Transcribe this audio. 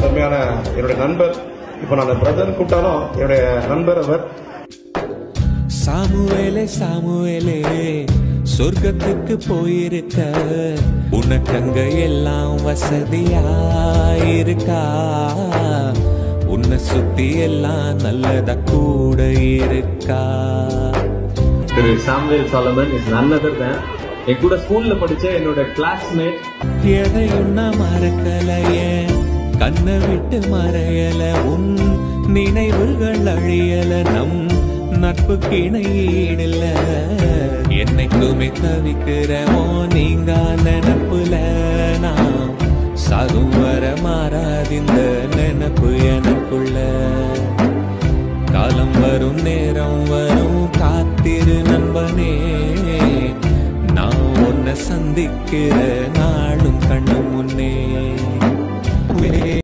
அருமையான என்னுடைய நண்பர். இப்போ நான் பிரதர் கூப்பிட்டாலும் என்னுடைய நண்பர் அவர். சாமுவேலே சாமுவேலே, சொர்க்கத்துக்கு போயிருக்க உனக்கங்க எல்லாம் வசதியாயிருக்கா? உன்னை சுத்தி எல்லாம் நல்லதா கூட இருக்கா? திரு Samuel Solomon is none other than என் கூட ஸ்கூல்ல படிச்ச என்னோட கிளாஸ்மேட். எதையுன்னா மறக்கலையே, கண்ணை விட்டு மறையல, உன் நினைவுகள் அழியல, நம் நட்பு கிணையிடல. என்னைக்குமே தவிக்கிறமோ நீங்க நினப்புல, நாம் சாகும் வர மாறாதிந்த நினப்பு எனக்குள்ள. காலம் வரும் நேரம் வரும் காத்திரு நண்பனே, நான் உன்னை சந்திக்கிற நாளும் கண்ணு